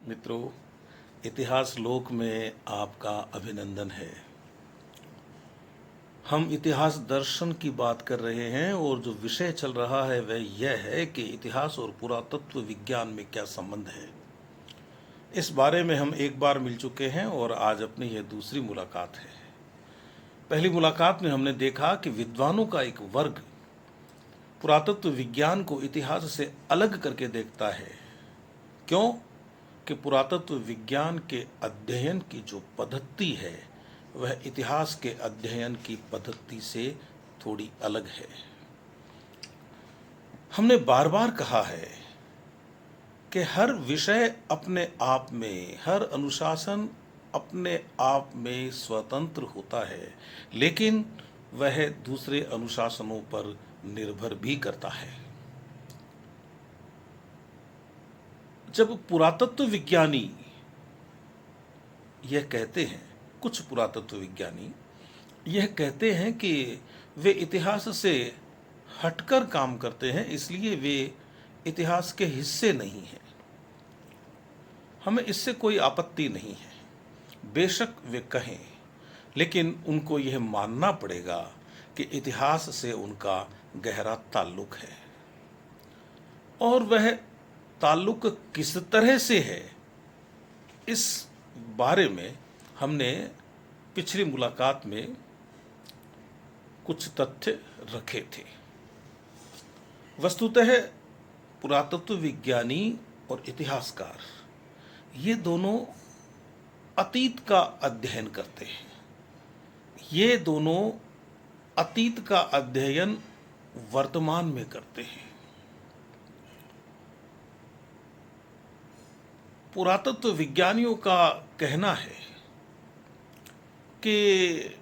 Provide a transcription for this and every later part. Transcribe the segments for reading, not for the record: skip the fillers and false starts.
मित्रों, इतिहास लोक में आपका अभिनंदन है। हम इतिहास दर्शन की बात कर रहे हैं और जो विषय चल रहा है वह यह है कि इतिहास और पुरातत्व विज्ञान में क्या संबंध है। इस बारे में हम एक बार मिल चुके हैं और आज अपनी यह दूसरी मुलाकात है। पहली मुलाकात में हमने देखा कि विद्वानों का एक वर्ग पुरातत्व विज्ञान को इतिहास से अलग करके देखता है। क्यों? कि पुरातत्व विज्ञान के अध्ययन की जो पद्धति है वह इतिहास के अध्ययन की पद्धति से थोड़ी अलग है। हमने बार बार कहा है कि हर विषय अपने आप में, हर अनुशासन अपने आप में स्वतंत्र होता है, लेकिन वह दूसरे अनुशासनों पर निर्भर भी करता है। जब पुरातत्व विज्ञानी यह कहते हैं, कुछ पुरातत्व विज्ञानी यह कहते हैं कि वे इतिहास से हटकर काम करते हैं, इसलिए वे इतिहास के हिस्से नहीं हैं। हमें इससे कोई आपत्ति नहीं है, बेशक वे कहें, लेकिन उनको यह मानना पड़ेगा कि इतिहास से उनका गहरा ताल्लुक है। और वह ताल्लुक किस तरह से है, इस बारे में हमने पिछली मुलाकात में कुछ तथ्य रखे थे। वस्तुतः पुरातत्व विज्ञानी और इतिहासकार ये दोनों अतीत का अध्ययन करते हैं। ये दोनों अतीत का अध्ययन वर्तमान में करते हैं। पुरातत्व विज्ञानियों का कहना है कि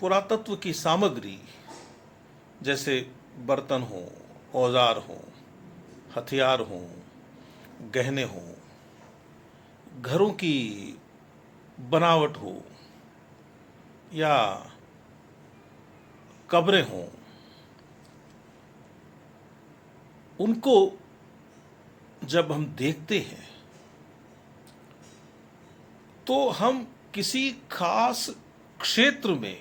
पुरातत्व की सामग्री जैसे बर्तन हो, औजार हो, हथियार हो, गहने हो, घरों की बनावट हो या कब्रें हों, उनको जब हम देखते हैं तो हम किसी खास क्षेत्र में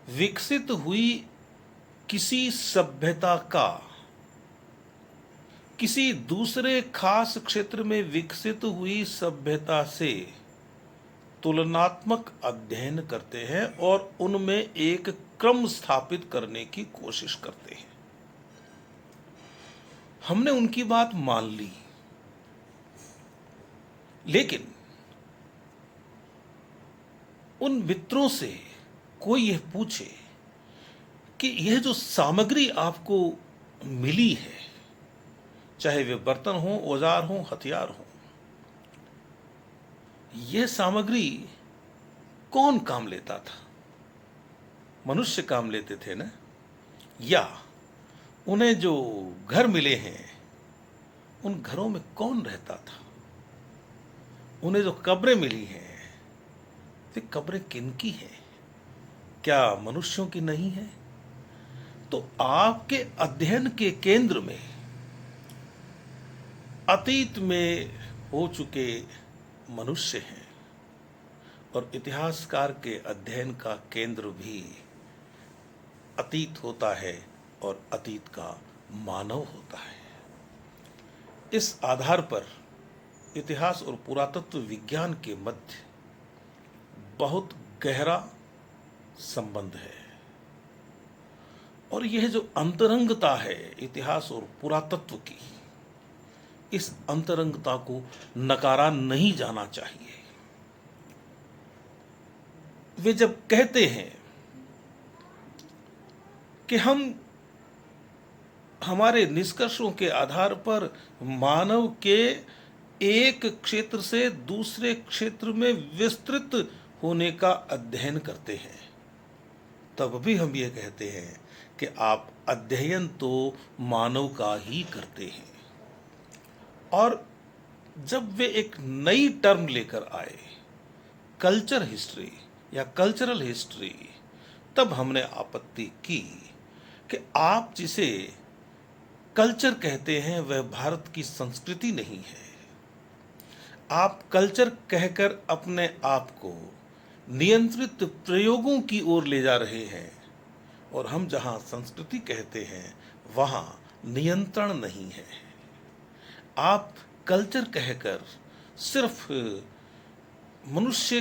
विकसित हुई किसी सभ्यता का किसी दूसरे खास क्षेत्र में विकसित हुई सभ्यता से तुलनात्मक अध्ययन करते हैं और उनमें एक क्रम स्थापित करने की कोशिश करते हैं। हमने उनकी बात मान ली, लेकिन उन मित्रों से कोई यह पूछे कि यह जो सामग्री आपको मिली है, चाहे वे बर्तन हो, औजार हो, हथियार हो, यह सामग्री कौन काम लेता था? मनुष्य काम लेते थे ना? या उन्हें जो घर मिले हैं उन घरों में कौन रहता था? उन्हें जो कब्रें मिली हैं वे कब्रें किनकी हैं? क्या मनुष्यों की नहीं है? तो आपके अध्ययन के केंद्र में अतीत में हो चुके मनुष्य हैं और इतिहासकार के अध्ययन का केंद्र भी अतीत होता है और अतीत का मानव होता है। इस आधार पर इतिहास और पुरातत्व विज्ञान के मध्य बहुत गहरा संबंध है और यह जो अंतरंगता है इतिहास और पुरातत्व की, इस अंतरंगता को नकारा नहीं जाना चाहिए। वे जब कहते हैं कि हम हमारे निष्कर्षों के आधार पर मानव के एक क्षेत्र से दूसरे क्षेत्र में विस्तृत होने का अध्ययन करते हैं, तब भी हम ये कहते हैं कि आप अध्ययन तो मानव का ही करते हैं। और जब वे एक नई टर्म लेकर आए, कल्चर हिस्ट्री या कल्चरल हिस्ट्री, तब हमने आपत्ति की कि आप जिसे कल्चर कहते हैं वह भारत की संस्कृति नहीं है। आप कल्चर कहकर अपने आप को नियंत्रित प्रयोगों की ओर ले जा रहे हैं, और हम जहां संस्कृति कहते हैं वहां नियंत्रण नहीं है। आप कल्चर कहकर सिर्फ मनुष्य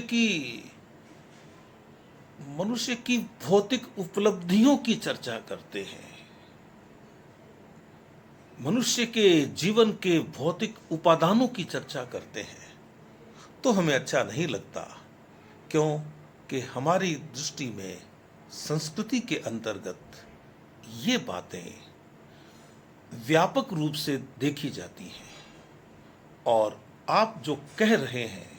की भौतिक उपलब्धियों की चर्चा करते हैं, मनुष्य के जीवन के भौतिक उपादानों की चर्चा करते हैं, तो हमें अच्छा नहीं लगता। क्यों कि हमारी दृष्टि में संस्कृति के अंतर्गत ये बातें व्यापक रूप से देखी जाती हैं। और आप जो कह रहे हैं,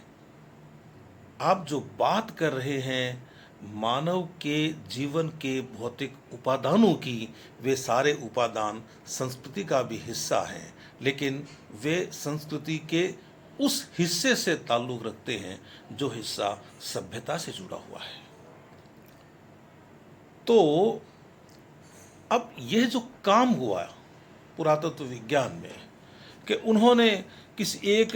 आप जो बात कर रहे हैं मानव के जीवन के भौतिक उपादानों की, वे सारे उपादान संस्कृति का भी हिस्सा हैं, लेकिन वे संस्कृति के उस हिस्से से ताल्लुक रखते हैं जो हिस्सा सभ्यता से जुड़ा हुआ है। तो अब यह जो काम हुआ पुरातत्व विज्ञान में कि उन्होंने किसी एक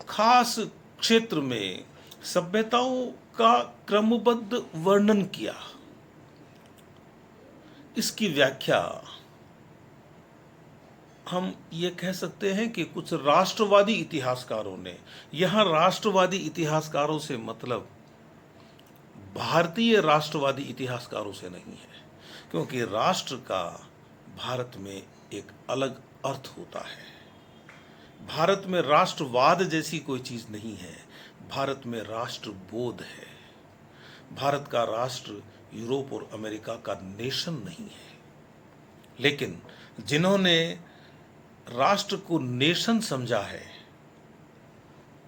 खास क्षेत्र में सभ्यताओं का क्रमबद्ध वर्णन किया, इसकी व्याख्या हम ये कह सकते हैं कि कुछ राष्ट्रवादी इतिहासकारों ने, यहां राष्ट्रवादी इतिहासकारों से मतलब भारतीय राष्ट्रवादी इतिहासकारों से नहीं है, क्योंकि राष्ट्र का भारत में एक अलग अर्थ होता है। भारत में राष्ट्रवाद जैसी कोई चीज नहीं है, भारत में राष्ट्रबोध है। भारत का राष्ट्र यूरोप और अमेरिका का नेशन नहीं है, लेकिन जिन्होंने राष्ट्र को नेशन समझा है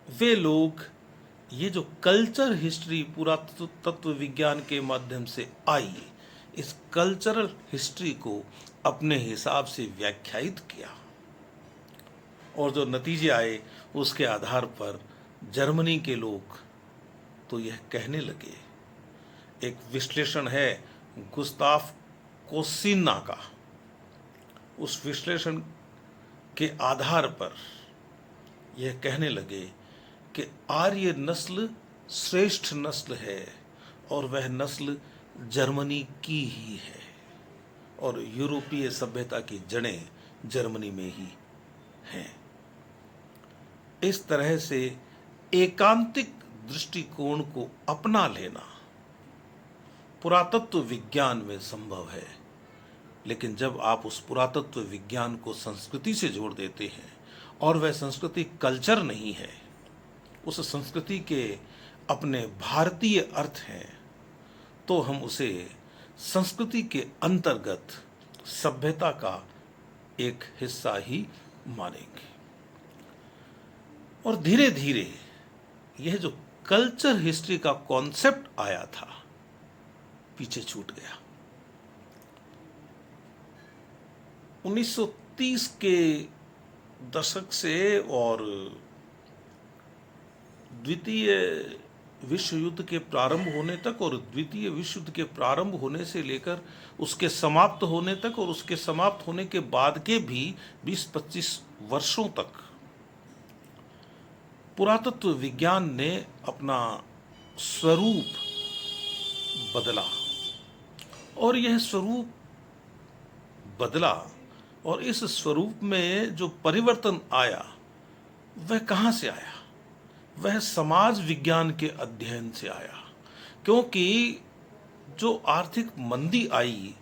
वे लोग ये जो कल्चर हिस्ट्री पुरातत्व विज्ञान के माध्यम से आई, इस कल्चरल हिस्ट्री को अपने हिसाब से व्याख्यायित किया, और जो नतीजे आए उसके आधार पर जर्मनी के लोग तो यह कहने लगे। एक विश्लेषण है गुस्ताफ कोसिन्ना का, उस विश्लेषण के आधार पर यह कहने लगे कि आर्य नस्ल श्रेष्ठ नस्ल है और वह नस्ल जर्मनी की ही है, और यूरोपीय सभ्यता की जड़ें जर्मनी में ही हैं। इस तरह से एकांतिक दृष्टिकोण को अपना लेना पुरातत्व विज्ञान में संभव है, लेकिन जब आप उस पुरातत्व विज्ञान को संस्कृति से जोड़ देते हैं और वह संस्कृति कल्चर नहीं है, उस संस्कृति के अपने भारतीय अर्थ हैं, तो हम उसे संस्कृति के अंतर्गत सभ्यता का एक हिस्सा ही मानेंगे। और धीरे धीरे यह जो कल्चर हिस्ट्री का कॉन्सेप्ट आया था पीछे छूट गया। 1930 के दशक से और द्वितीय विश्व युद्ध के प्रारंभ होने तक, और द्वितीय विश्व युद्ध के प्रारंभ होने से लेकर उसके समाप्त होने तक, और उसके समाप्त होने के बाद के भी 20-25 वर्षों तक पुरातत्व विज्ञान ने अपना स्वरूप बदला। और यह स्वरूप बदला, और इस स्वरूप में जो परिवर्तन आया वह कहाँ से आया? वह समाज विज्ञान के अध्ययन से आया, क्योंकि जो आर्थिक मंदी आई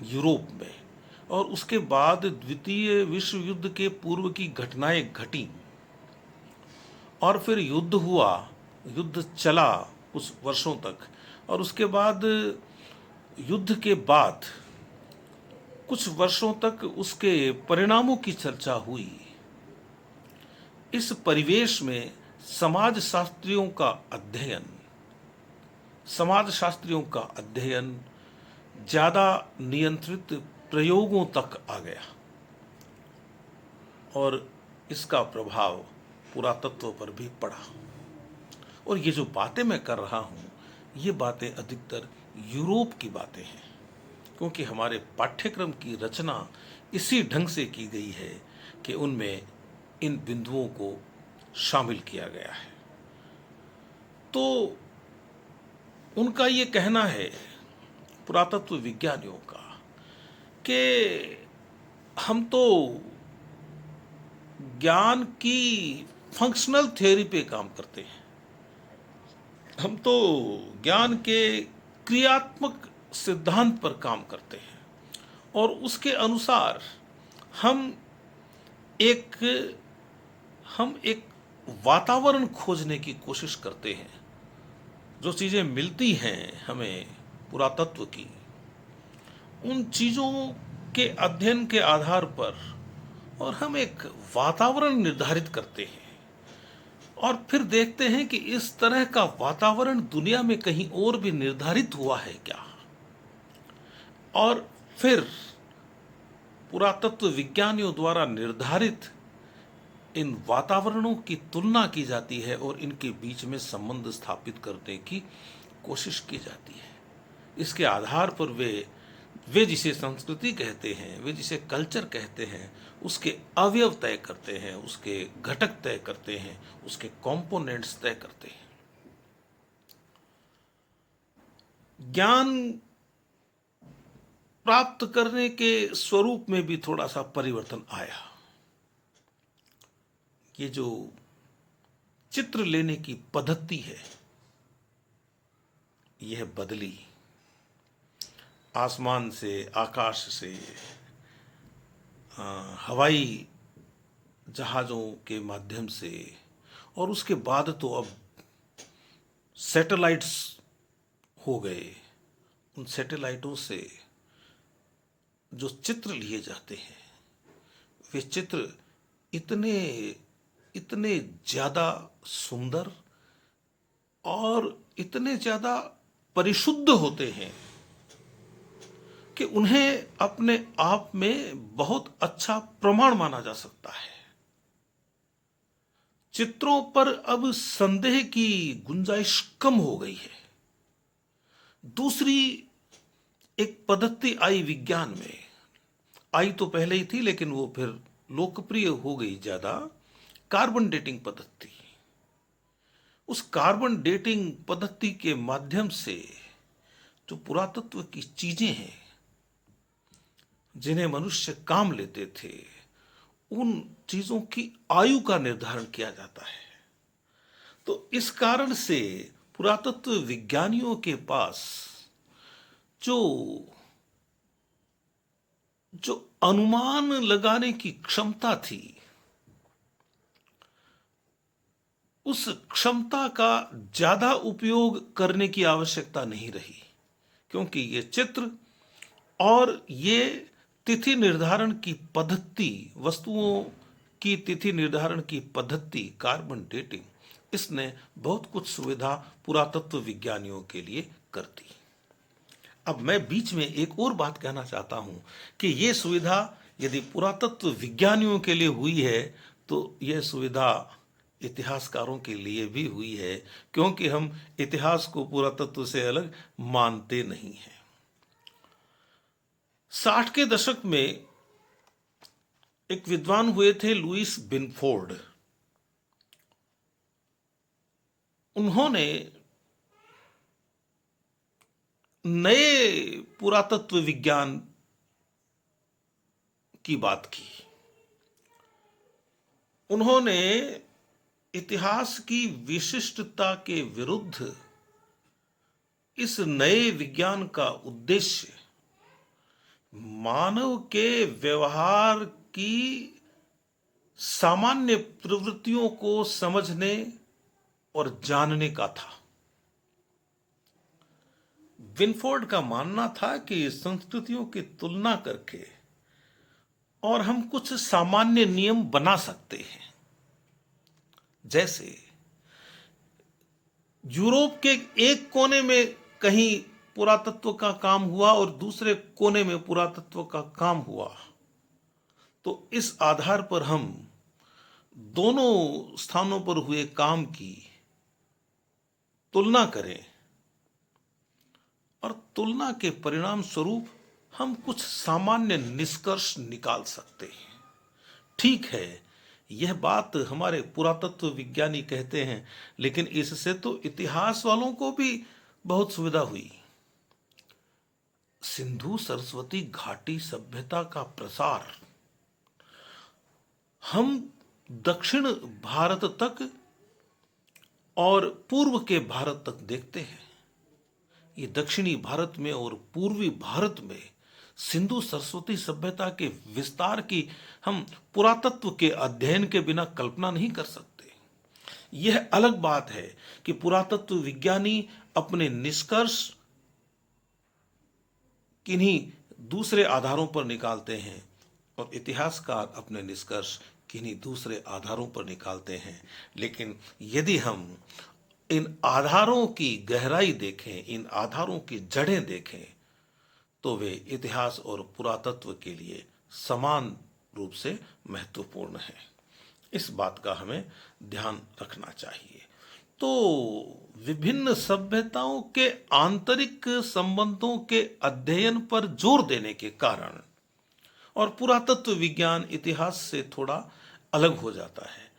यूरोप में और उसके बाद द्वितीय विश्व युद्ध के पूर्व की घटनाएं घटी, और फिर युद्ध हुआ, युद्ध चला कुछ वर्षों तक, और उसके बाद युद्ध के बाद कुछ वर्षों तक उसके परिणामों की चर्चा हुई। इस परिवेश में समाजशास्त्रियों का अध्ययन ज़्यादा नियंत्रित प्रयोगों तक आ गया, और इसका प्रभाव पुरातत्व पर भी पड़ा। और ये जो बातें मैं कर रहा हूँ, ये बातें अधिकतर यूरोप की बातें हैं, क्योंकि हमारे पाठ्यक्रम की रचना इसी ढंग से की गई है कि उनमें इन बिंदुओं को शामिल किया गया है। तो उनका ये कहना है, पुरातत्व विज्ञानियों का, कि हम तो ज्ञान की फंक्शनल थ्योरी पे काम करते हैं, हम तो ज्ञान के क्रियात्मक सिद्धांत पर काम करते हैं और उसके अनुसार हम एक हम एक वातावरण खोजने की कोशिश करते हैं। जो चीज़ें मिलती हैं हमें पुरातत्व की, उन चीज़ों के अध्ययन के आधार पर और हम एक वातावरण निर्धारित करते हैं और फिर देखते हैं कि इस तरह का वातावरण दुनिया में कहीं और भी निर्धारित हुआ है क्या, और फिर पुरातत्व विज्ञानियों द्वारा निर्धारित इन वातावरणों की तुलना की जाती है और इनके बीच में संबंध स्थापित करने की कोशिश की जाती है। इसके आधार पर वे जिसे संस्कृति कहते हैं, वे जिसे कल्चर कहते हैं, उसके अवयव तय करते हैं, उसके घटक तय करते हैं, उसके कंपोनेंट्स तय करते हैं। ज्ञान प्राप्त करने के स्वरूप में भी थोड़ा सा परिवर्तन आया। ये जो चित्र लेने की पद्धति है, यह बदली। आसमान से, आकाश से, हवाई जहाज़ों के माध्यम से, और उसके बाद तो अब सैटेलाइट्स हो गए। उन सैटेलाइटों से जो चित्र लिए जाते हैं, वे चित्र इतने इतने ज़्यादा सुंदर और इतने ज़्यादा परिशुद्ध होते हैं कि उन्हें अपने आप में बहुत अच्छा प्रमाण माना जा सकता है। चित्रों पर अब संदेह की गुंजाइश कम हो गई है। दूसरी एक पद्धति आई विज्ञान में, आई तो पहले ही थी लेकिन वो फिर लोकप्रिय हो गई ज़्यादा, कार्बन डेटिंग पद्धति। उस कार्बन डेटिंग पद्धति के माध्यम से जो पुरातत्व की चीजें हैं जिन्हें मनुष्य काम लेते थे, उन चीजों की आयु का निर्धारण किया जाता है। तो इस कारण से पुरातत्व विज्ञानियों के पास जो जो अनुमान लगाने की क्षमता थी, उस क्षमता का ज्यादा उपयोग करने की आवश्यकता नहीं रही, क्योंकि ये चित्र और ये तिथि निर्धारण की पद्धति, वस्तुओं की तिथि निर्धारण की पद्धति कार्बन डेटिंग, इसने बहुत कुछ सुविधा पुरातत्व विज्ञानियों के लिए कर दी। अब मैं बीच में एक और बात कहना चाहता हूं कि ये सुविधा यदि पुरातत्व विज्ञानियों के लिए हुई है तो यह सुविधा इतिहासकारों के लिए भी हुई है, क्योंकि हम इतिहास को पुरातत्व से अलग मानते नहीं हैं। 60 के दशक में एक विद्वान हुए थे लुईस बिनफोर्ड। उन्होंने नए पुरातत्व विज्ञान की बात की। उन्होंने इतिहास की विशिष्टता के विरुद्ध इस नए विज्ञान का उद्देश्य मानव के व्यवहार की सामान्य प्रवृत्तियों को समझने और जानने का था। विनफोर्ड का मानना था कि संस्कृतियों की तुलना करके और हम कुछ सामान्य नियम बना सकते हैं। जैसे यूरोप के एक कोने में कहीं पुरातत्व का काम हुआ और दूसरे कोने में पुरातत्व का काम हुआ, तो इस आधार पर हम दोनों स्थानों पर हुए काम की तुलना करें और तुलना के परिणाम स्वरूप हम कुछ सामान्य निष्कर्ष निकाल सकते हैं। ठीक है, यह बात हमारे पुरातत्व विज्ञानी कहते हैं, लेकिन इससे तो इतिहास वालों को भी बहुत सुविधा हुई। सिंधु सरस्वती घाटी सभ्यता का प्रसार हम दक्षिण भारत तक और पूर्व के भारत तक देखते हैं। ये दक्षिणी भारत में और पूर्वी भारत में सिंधु सरस्वती सभ्यता के विस्तार की हम पुरातत्व के अध्ययन के बिना कल्पना नहीं कर सकते। यह अलग बात है कि पुरातत्व विज्ञानी अपने निष्कर्ष किन्हीं दूसरे आधारों पर निकालते हैं और इतिहासकार अपने निष्कर्ष किन्हीं दूसरे आधारों पर निकालते हैं। लेकिन यदि हम इन आधारों की गहराई देखें, इन आधारों की जड़ें देखें, तो वे इतिहास और पुरातत्व के लिए समान रूप से महत्वपूर्ण हैं। इस बात का हमें ध्यान रखना चाहिए। तो विभिन्न सभ्यताओं के आंतरिक संबंधों के अध्ययन पर जोर देने के कारण और पुरातत्व विज्ञान इतिहास से थोड़ा अलग हो जाता है।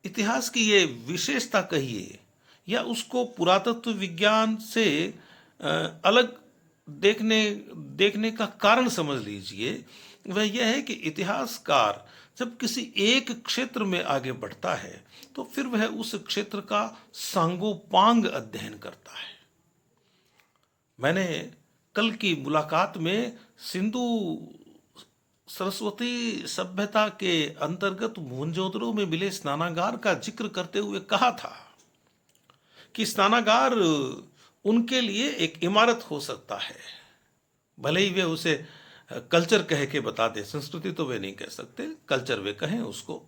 इतिहास की ये विशेषता कहिए या उसको पुरातत्व विज्ञान से अलग देखने का कारण समझ लीजिए, वह यह है कि इतिहासकार जब किसी एक क्षेत्र में आगे बढ़ता है तो फिर वह उस क्षेत्र का सांगोपांग अध्ययन करता है। मैंने कल की मुलाकात में सिंधु सरस्वती सभ्यता के अंतर्गत मोहनजोदड़ो में मिले स्नानागार का जिक्र करते हुए कहा था कि स्नानागार उनके लिए एक इमारत हो सकता है, भले ही वे उसे कल्चर कह के बता दे, संस्कृति तो वे नहीं कह सकते, कल्चर वे कहें उसको।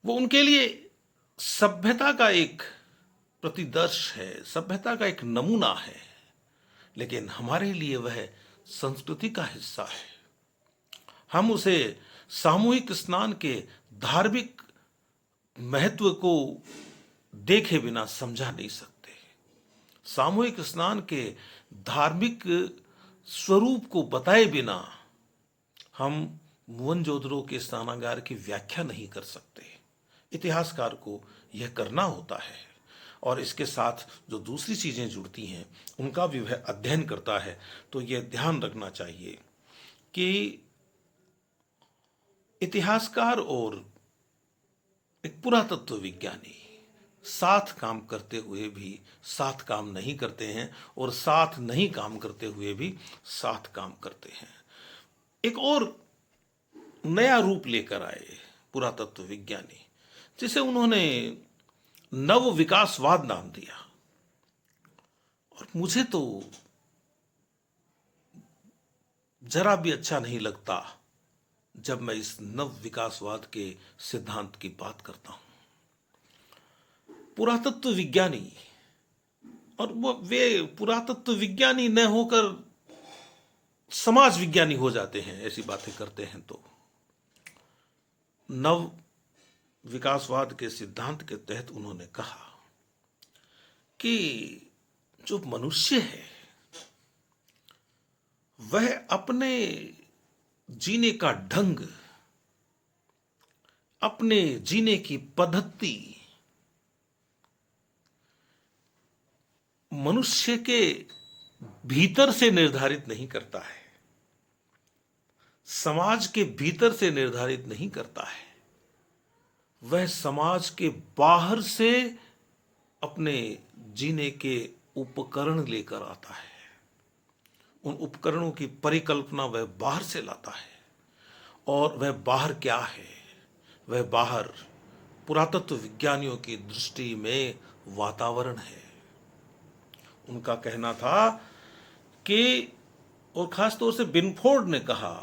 वो उनके लिए सभ्यता का एक प्रतिदर्श है, सभ्यता का एक नमूना है, लेकिन हमारे लिए वह संस्कृति का हिस्सा है। हम उसे सामूहिक स्नान के धार्मिक महत्व को देखे बिना समझा नहीं सकते। सामूहिक स्नान के धार्मिक स्वरूप को बताए बिना हम मोहनजोदड़ो के स्नानागार की व्याख्या नहीं कर सकते। इतिहासकार को यह करना होता है और इसके साथ जो दूसरी चीजें जुड़ती हैं उनका भी वह अध्ययन करता है। तो यह ध्यान रखना चाहिए कि इतिहासकार और एक पुरातत्व विज्ञानी साथ काम करते हुए भी साथ काम नहीं करते हैं और साथ नहीं काम करते हुए भी साथ काम करते हैं। एक और नया रूप लेकर आए पुरातत्व विज्ञानी, जिसे उन्होंने नव विकासवाद नाम दिया। और मुझे तो जरा भी अच्छा नहीं लगता जब मैं इस नव विकासवाद के सिद्धांत की बात करता हूं। पुरातत्व विज्ञानी, और वे पुरातत्व विज्ञानी न होकर समाज विज्ञानी हो जाते हैं, ऐसी बातें करते हैं। तो नव विकासवाद के सिद्धांत के तहत उन्होंने कहा कि जो मनुष्य है वह अपने जीने का ढंग, अपने जीने की पद्धति मनुष्य के भीतर से निर्धारित नहीं करता है, समाज के भीतर से निर्धारित नहीं करता है, वह समाज के बाहर से अपने जीने के उपकरण लेकर आता है। उन उपकरणों की परिकल्पना वह बाहर से लाता है। और वह बाहर क्या है? वह बाहर पुरातत्व विज्ञानियों की दृष्टि में वातावरण है। उनका कहना था कि, और खासतौर से बिनफोर्ड ने कहा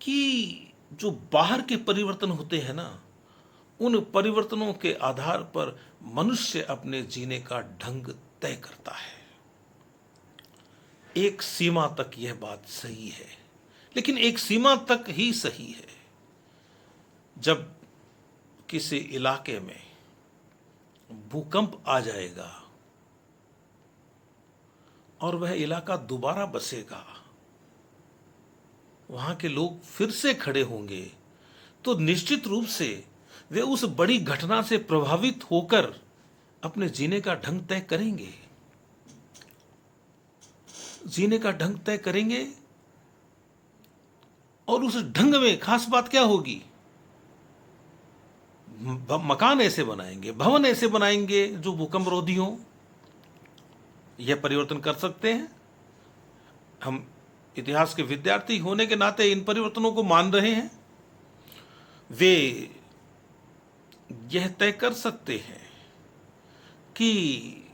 कि जो बाहर के परिवर्तन होते हैं ना, उन परिवर्तनों के आधार पर मनुष्य अपने जीने का ढंग तय करता है। एक सीमा तक यह बात सही है, लेकिन एक सीमा तक ही सही है। जब किसी इलाके में भूकंप आ जाएगा और वह इलाका दोबारा बसेगा, वहां के लोग फिर से खड़े होंगे, तो निश्चित रूप से वे उस बड़ी घटना से प्रभावित होकर अपने जीने का ढंग तय करेंगे, जीने का ढंग तय करेंगे। और उस ढंग में खास बात क्या होगी? मकान ऐसे बनाएंगे, भवन ऐसे बनाएंगे जो भूकंप रोधी हों। यह परिवर्तन कर सकते हैं। हम इतिहास के विद्यार्थी होने के नाते इन परिवर्तनों को मान रहे हैं। वे यह तय कर सकते हैं कि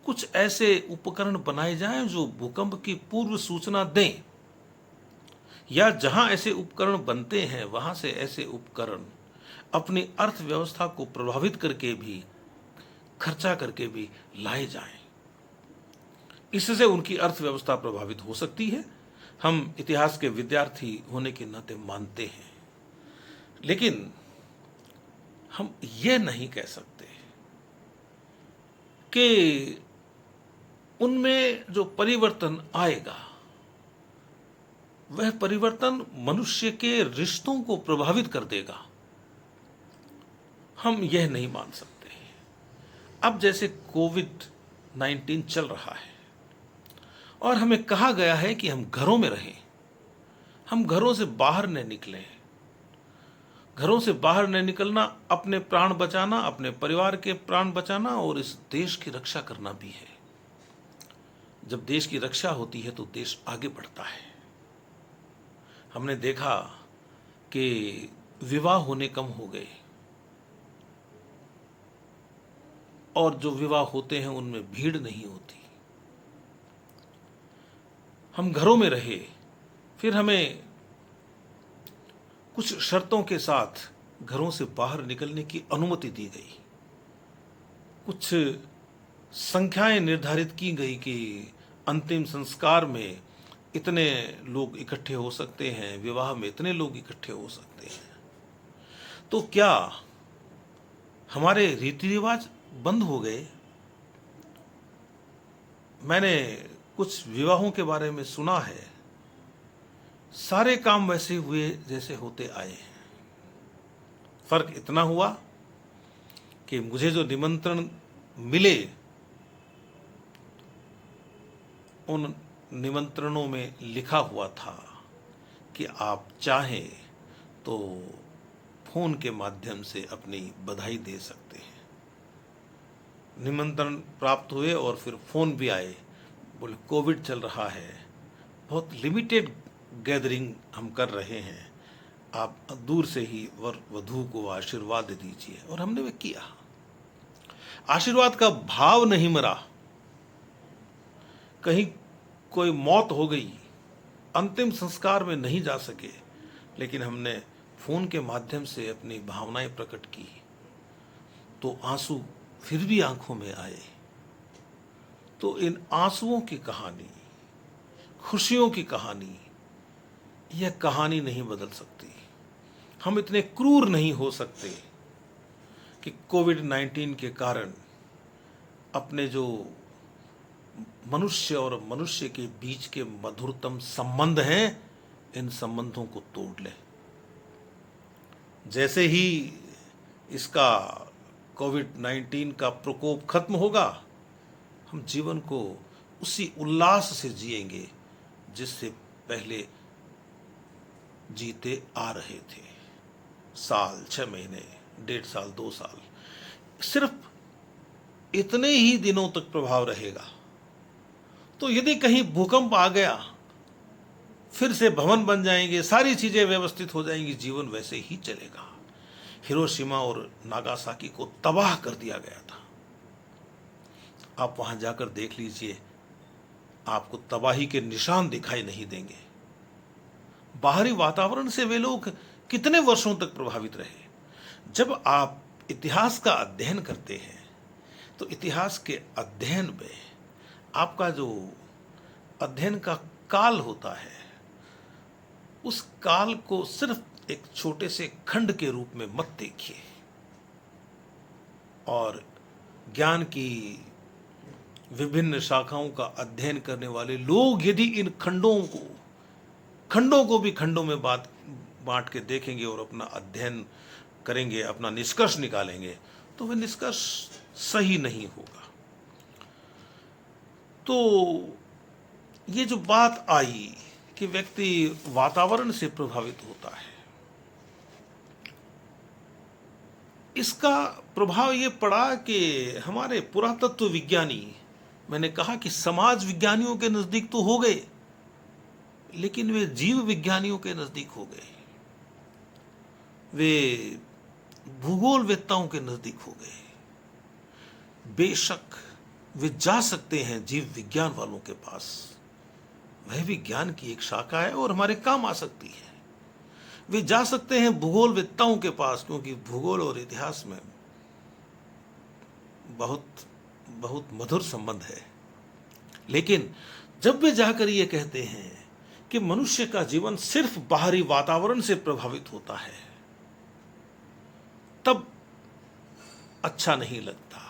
कुछ ऐसे उपकरण बनाए जाएं जो भूकंप की पूर्व सूचना दें, या जहां ऐसे उपकरण बनते हैं वहां से ऐसे उपकरण अपनी अर्थव्यवस्था को प्रभावित करके भी, खर्चा करके भी लाए जाएं। इससे उनकी अर्थव्यवस्था प्रभावित हो सकती है। हम इतिहास के विद्यार्थी होने के नाते मानते हैं, लेकिन हम यह नहीं कह सकते कि उनमें जो परिवर्तन आएगा वह परिवर्तन मनुष्य के रिश्तों को प्रभावित कर देगा। हम यह नहीं मान सकते। अब जैसे कोविड-19 चल रहा है और हमें कहा गया है कि हम घरों में रहें, हम घरों से बाहर न निकलें। घरों से बाहर न निकलना अपने प्राण बचाना, अपने परिवार के प्राण बचाना और इस देश की रक्षा करना भी है। जब देश की रक्षा होती है तो देश आगे बढ़ता है। हमने देखा कि विवाह होने कम हो गए, और जो विवाह होते हैं उनमें भीड़ नहीं होती। हम घरों में रहे, फिर हमें कुछ शर्तों के साथ घरों से बाहर निकलने की अनुमति दी गई। कुछ संख्याएं निर्धारित की गई कि अंतिम संस्कार में इतने लोग इकट्ठे हो सकते हैं, विवाह में इतने लोग इकट्ठे हो सकते हैं। तो क्या हमारे रीति रिवाज बंद हो गए? मैंने कुछ विवाहों के बारे में सुना है, सारे काम वैसे हुए जैसे होते आए हैं। फर्क इतना हुआ कि मुझे जो निमंत्रण मिले उन निमंत्रणों में लिखा हुआ था कि आप चाहें तो फोन के माध्यम से अपनी बधाई दे सकते हैं। निमंत्रण प्राप्त हुए और फिर फोन भी आए, बोले कोविड चल रहा है, बहुत लिमिटेड गैदरिंग हम कर रहे हैं, आप दूर से ही वर वधू को आशीर्वाद दीजिए। और हमने वह किया। आशीर्वाद का भाव नहीं मरा। कहीं कोई मौत हो गई, अंतिम संस्कार में नहीं जा सके, लेकिन हमने फोन के माध्यम से अपनी भावनाएं प्रकट की, तो आंसू फिर भी आंखों में आए। तो इन आंसुओं की कहानी, खुशियों की कहानी, यह कहानी नहीं बदल सकती। हम इतने क्रूर नहीं हो सकते कि कोविड-19 के कारण अपने जो मनुष्य और मनुष्य के बीच के मधुरतम संबंध हैं, इन संबंधों को तोड़ लें। जैसे ही इसका कोविड-19 का प्रकोप खत्म होगा, हम जीवन को उसी उल्लास से जिएंगे जिससे पहले जीते आ रहे थे। साल, 6 महीने, 1.5 साल, 2 साल, सिर्फ इतने ही दिनों तक प्रभाव रहेगा। तो यदि कहीं भूकंप आ गया, फिर से भवन बन जाएंगे, सारी चीजें व्यवस्थित हो जाएंगी, जीवन वैसे ही चलेगा। हिरोशिमा और नागासाकी को तबाह कर दिया गया था। आप वहां जाकर देख लीजिए, आपको तबाही के निशान दिखाई नहीं देंगे। बाहरी वातावरण से वे लोग कितने वर्षों तक प्रभावित रहे। जब आप इतिहास का अध्ययन करते हैं तो इतिहास के अध्ययन में आपका जो अध्ययन का काल होता है, उस काल को सिर्फ एक छोटे से खंड के रूप में मत देखिए, और ज्ञान की विभिन्न शाखाओं का अध्ययन करने वाले लोग यदि इन खंडों को भी खंडों में बांट के देखेंगे और अपना अध्ययन करेंगे, अपना निष्कर्ष निकालेंगे, तो वह निष्कर्ष सही नहीं होगा। तो ये जो बात आई कि व्यक्ति वातावरण से प्रभावित होता है, इसका प्रभाव ये पड़ा कि हमारे पुरातत्व विज्ञानी, मैंने कहा कि समाज विज्ञानियों के नजदीक तो हो गए, लेकिन वे जीव विज्ञानियों के नजदीक हो गए, वे भूगोलवेत्ताओं के नजदीक हो गए। बेशक वे जा सकते हैं जीव विज्ञान वालों के पास, वह विज्ञान की एक शाखा है और हमारे काम आ सकती है। वे जा सकते हैं भूगोलवेत्ताओं के पास, क्योंकि भूगोल और इतिहास में बहुत बहुत मधुर संबंध है। लेकिन जब वे जाकर ये कहते हैं कि मनुष्य का जीवन सिर्फ बाहरी वातावरण से प्रभावित होता है, तब अच्छा नहीं लगता।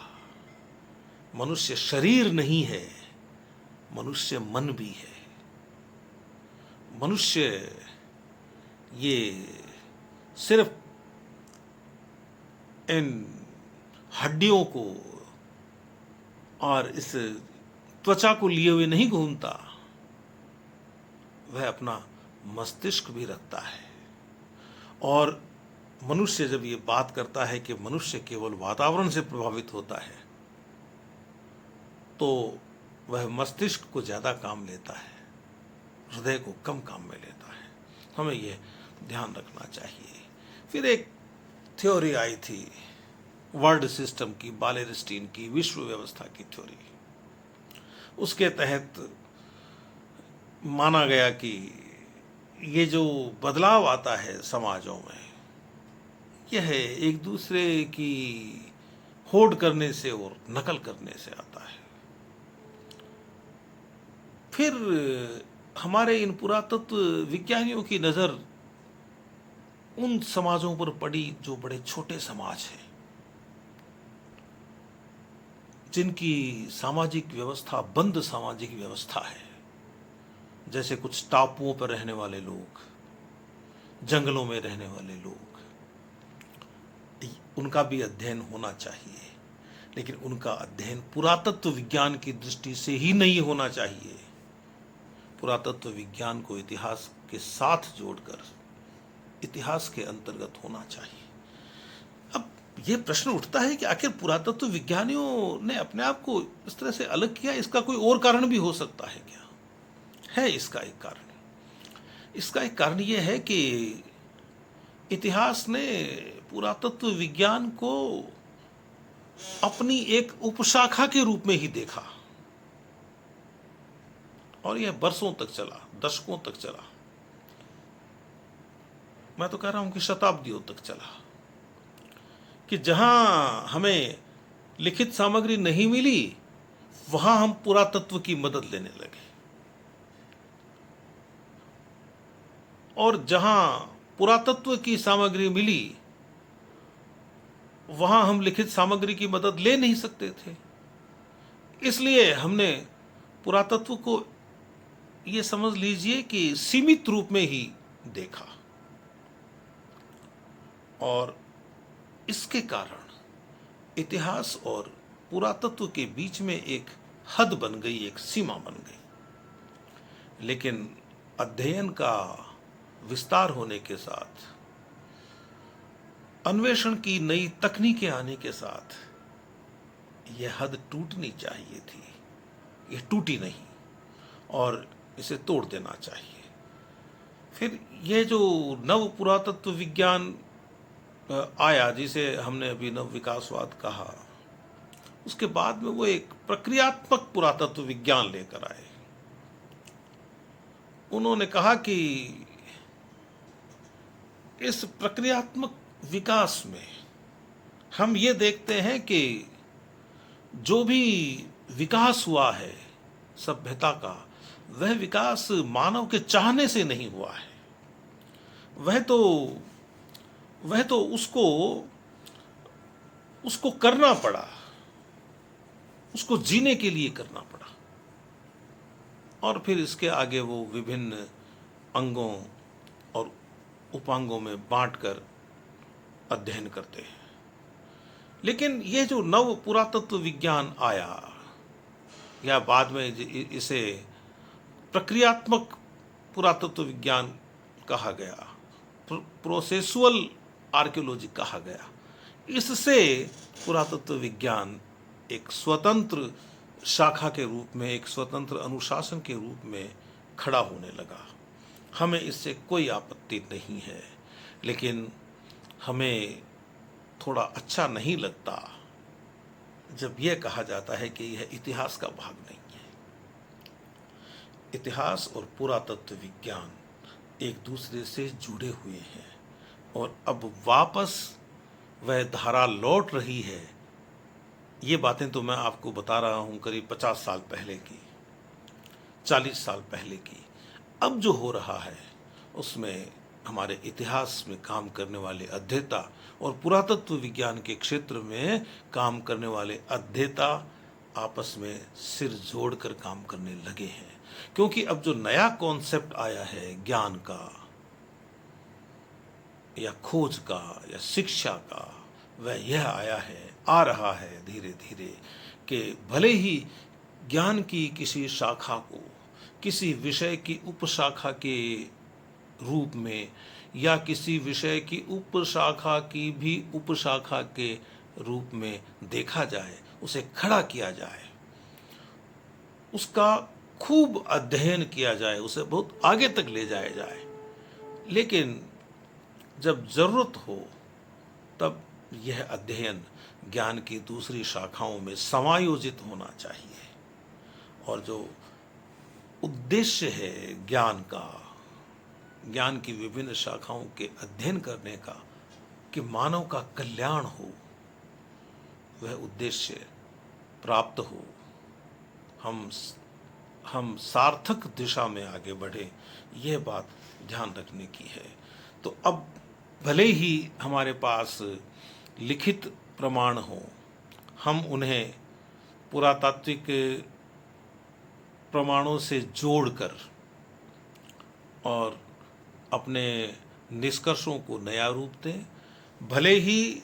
मनुष्य शरीर नहीं है, मनुष्य मन भी है। मनुष्य ये सिर्फ इन हड्डियों को और इस त्वचा को लिए हुए नहीं घूमता, वह अपना मस्तिष्क भी रखता है। और मनुष्य जब ये बात करता है कि मनुष्य केवल वातावरण से प्रभावित होता है, तो वह मस्तिष्क को ज़्यादा काम लेता है, हृदय को कम काम में लेता है। हमें ये ध्यान रखना चाहिए। फिर एक थ्योरी आई थी वर्ल्ड सिस्टम की, बालेरस्टीन की, विश्व व्यवस्था की थ्योरी। उसके तहत माना गया कि ये जो बदलाव आता है समाजों में, यह एक दूसरे की होड़ करने से और नकल करने से आता है। फिर हमारे इन पुरातत्व विज्ञानियों की नज़र उन समाजों पर पड़ी जो बड़े छोटे समाज हैं, जिनकी सामाजिक व्यवस्था बंद सामाजिक व्यवस्था है। जैसे कुछ टापुओं पर रहने वाले लोग, जंगलों में रहने वाले लोग, उनका भी अध्ययन होना चाहिए, लेकिन उनका अध्ययन पुरातत्व विज्ञान की दृष्टि से ही नहीं होना चाहिए। पुरातत्व विज्ञान को इतिहास के साथ जोड़कर इतिहास के अंतर्गत होना चाहिए। अब यह प्रश्न उठता है कि आखिर पुरातत्व विज्ञानियों ने अपने आप को इस तरह से अलग किया, इसका कोई और कारण भी हो सकता है क्या? है इसका एक कारण। इसका एक कारण यह है कि इतिहास ने पुरातत्व विज्ञान को अपनी एक उपशाखा के रूप में ही देखा, और यह बरसों तक चला, दशकों तक चला, मैं तो कह रहा हूं कि शताब्दियों तक चला, कि जहां हमें लिखित सामग्री नहीं मिली, वहां हम पुरातत्व की मदद लेने लगे, और जहां पुरातत्व की सामग्री मिली, वहां हम लिखित सामग्री की मदद ले नहीं सकते थे। इसलिए हमने पुरातत्व को, ये समझ लीजिए कि सीमित रूप में ही देखा, और इसके कारण इतिहास और पुरातत्व के बीच में एक हद बन गई, एक सीमा बन गई। लेकिन अध्ययन का विस्तार होने के साथ, अन्वेषण की नई तकनीकें आने के साथ, यह हद टूटनी चाहिए थी। यह टूटी नहीं, और इसे तोड़ देना चाहिए। फिर यह जो नव पुरातत्व विज्ञान आया, जिसे हमने अभी नव विकासवाद कहा, उसके बाद में वो एक प्रक्रियात्मक पुरातत्व विज्ञान लेकर आए। उन्होंने कहा कि इस प्रक्रियात्मक विकास में हम ये देखते हैं कि जो भी विकास हुआ है सभ्यता का, वह विकास मानव के चाहने से नहीं हुआ है। वह तो उसको करना पड़ा। उसको जीने के लिए करना पड़ा। और फिर इसके आगे वो विभिन्न अंगों और उपांगों में बांटकर अध्ययन करते हैं। लेकिन ये जो नव पुरातत्व विज्ञान आया, या बाद में इसे प्रक्रियात्मक पुरातत्व विज्ञान कहा गया, प्रोसेसुअल आर्कियोलॉजी कहा गया, इससे पुरातत्व विज्ञान एक स्वतंत्र शाखा के रूप में, एक स्वतंत्र अनुशासन के रूप में खड़ा होने लगा। हमें इससे कोई आपत्ति नहीं है, लेकिन हमें थोड़ा अच्छा नहीं लगता जब यह कहा जाता है कि यह इतिहास का भाग नहीं है। इतिहास और पुरातत्व विज्ञान एक दूसरे से जुड़े हुए हैं, और अब वापस वह धारा लौट रही है। ये बातें तो मैं आपको बता रहा हूँ करीब 50 साल पहले की, 40 साल पहले की। अब जो हो रहा है उसमें हमारे इतिहास में काम करने वाले अध्येता और पुरातत्व विज्ञान के क्षेत्र में काम करने वाले अध्येता आपस में सिर जोड़कर काम करने लगे हैं। क्योंकि अब जो नया कॉन्सेप्ट आया है ज्ञान का या खोज का या शिक्षा का, वह यह आया है, आ रहा है धीरे धीरे, कि भले ही ज्ञान की किसी शाखा को किसी विषय की उपशाखा के रूप में या किसी विषय की उपशाखा की भी उपशाखा के रूप में देखा जाए, उसे खड़ा किया जाए, उसका खूब अध्ययन किया जाए, उसे बहुत आगे तक ले जाया जाए, लेकिन जब जरूरत हो तब यह अध्ययन ज्ञान की दूसरी शाखाओं में समायोजित होना चाहिए। और जो उद्देश्य है ज्ञान का, ज्ञान की विभिन्न शाखाओं के अध्ययन करने का, कि मानव का कल्याण हो, वह उद्देश्य प्राप्त हो, हम सार्थक दिशा में आगे बढ़े, यह बात ध्यान रखने की है। तो अब भले ही हमारे पास लिखित प्रमाण हो, हम उन्हें पुरातात्विक प्रमाणों से जोड़कर और अपने निष्कर्षों को नया रूप दें। भले ही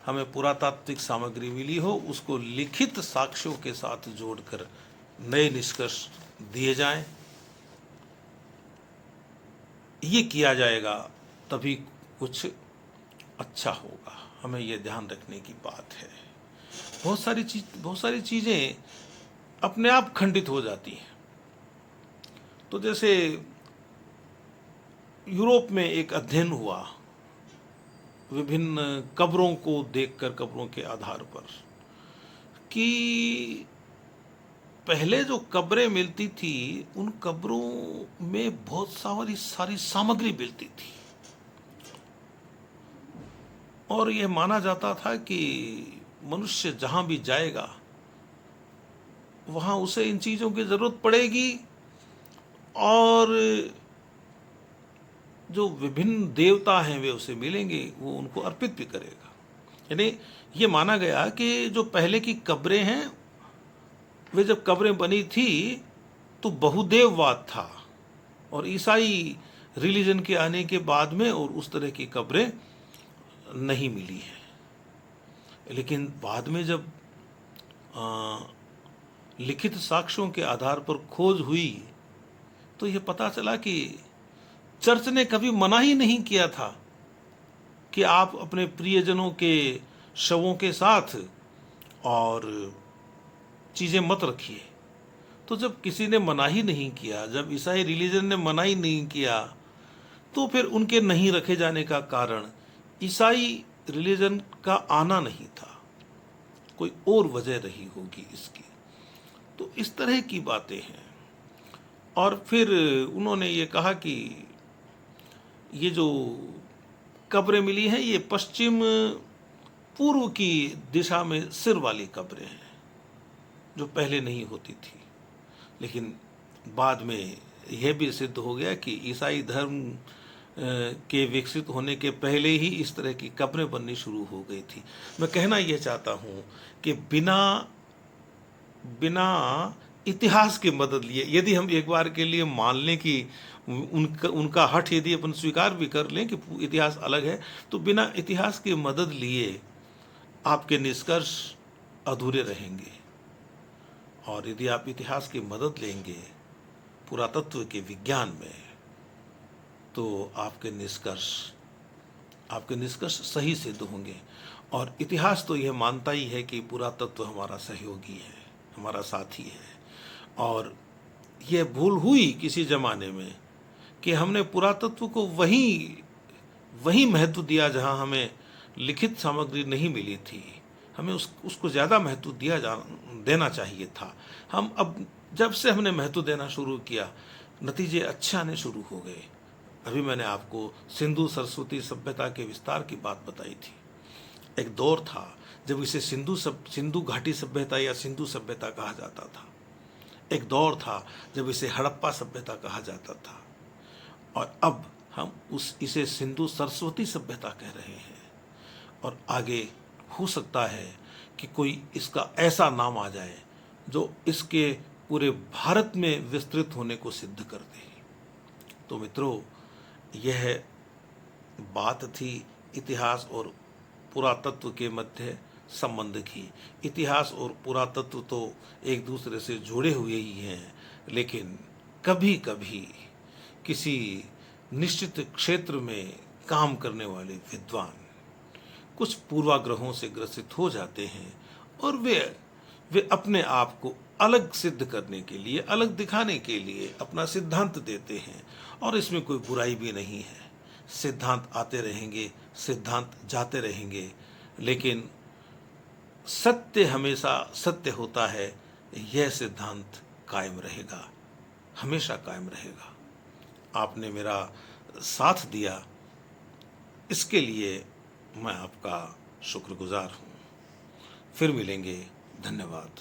हमें पुरातात्विक सामग्री मिली हो, उसको लिखित साक्ष्यों के साथ जोड़कर नए निष्कर्ष दिए जाएं। ये किया जाएगा तभी कुछ अच्छा होगा। हमें ये ध्यान रखने की बात है। बहुत सारी चीज़ें अपने आप खंडित हो जाती हैं। तो जैसे यूरोप में एक अध्ययन हुआ विभिन्न कब्रों को देखकर, कब्रों के आधार पर, कि पहले जो कब्रें मिलती थी उन कब्रों में बहुत सारी सामग्री मिलती थी, और यह माना जाता था कि मनुष्य जहां भी जाएगा वहां उसे इन चीजों की जरूरत पड़ेगी, और जो विभिन्न देवता हैं वे उसे मिलेंगे, वो उनको अर्पित भी करेगा। यानी ये माना गया कि जो पहले की कब्रें हैं, वे जब कब्रें बनी थी तो बहुदेववाद था, और ईसाई रिलीजन के आने के बाद में और उस तरह की कब्रें नहीं मिली है। लेकिन बाद में जब लिखित साक्ष्यों के आधार पर खोज हुई तो यह पता चला कि चर्च ने कभी मना ही नहीं किया था कि आप अपने प्रियजनों के शवों के साथ और चीज़ें मत रखिए। तो जब किसी ने मना ही नहीं किया, जब ईसाई रिलीजन ने मना ही नहीं किया, तो फिर उनके नहीं रखे जाने का कारण ईसाई रिलीजन का आना नहीं था, कोई और वजह रही होगी इसकी। तो इस तरह की बातें हैं। और फिर उन्होंने ये कहा कि ये जो कब्रें मिली हैं ये पश्चिम पूर्व की दिशा में सिर वाली कब्रें हैं, जो पहले नहीं होती थी। लेकिन बाद में यह भी सिद्ध हो गया कि ईसाई धर्म के विकसित होने के पहले ही इस तरह की कब्रें बननी शुरू हो गई थी। मैं कहना यह चाहता हूँ कि बिना बिना इतिहास की मदद लिए, यदि हम एक बार के लिए मान लें कि उनका हठ यदि अपन स्वीकार भी कर लें कि इतिहास अलग है, तो बिना इतिहास की मदद लिए आपके निष्कर्ष अधूरे रहेंगे। और यदि आप इतिहास की मदद लेंगे पुरातत्व के विज्ञान में, तो आपके निष्कर्ष सही सिद्ध होंगे। और इतिहास तो यह मानता ही है कि पुरातत्व हमारा सहयोगी है, हमारा साथी है। और यह भूल हुई किसी जमाने में कि हमने पुरातत्व को वही महत्व दिया जहां हमें लिखित सामग्री नहीं मिली थी। हमें उसको ज़्यादा महत्व देना चाहिए था। हम अब जब से हमने महत्व देना शुरू किया, नतीजे अच्छे आने शुरू हो गए। अभी मैंने आपको सिंधु सरस्वती सभ्यता के विस्तार की बात बताई थी। एक दौर था जब इसे सिंधु घाटी सभ्यता या सिंधु सभ्यता कहा जाता था। एक दौर था जब इसे हड़प्पा सभ्यता कहा जाता था। और अब हम इसे सिंधु सरस्वती सभ्यता कह रहे हैं। और आगे हो सकता है कि कोई इसका ऐसा नाम आ जाए जो इसके पूरे भारत में विस्तृत होने को सिद्ध कर दे। तो मित्रों, यह बात थी इतिहास और पुरातत्व के मध्य संबंध की। इतिहास और पुरातत्व तो एक दूसरे से जुड़े हुए ही हैं, लेकिन कभी कभी किसी निश्चित क्षेत्र में काम करने वाले विद्वान कुछ पूर्वाग्रहों से ग्रसित हो जाते हैं और वे अपने आप को अलग सिद्ध करने के लिए, अलग दिखाने के लिए अपना सिद्धांत देते हैं। और इसमें कोई बुराई भी नहीं है। सिद्धांत आते रहेंगे, सिद्धांत जाते रहेंगे, लेकिन सत्य हमेशा सत्य होता है। यह सिद्धांत कायम रहेगा, हमेशा कायम रहेगा। आपने मेरा साथ दिया, इसके लिए मैं आपका शुक्रगुजार हूँ। फिर मिलेंगे। धन्यवाद।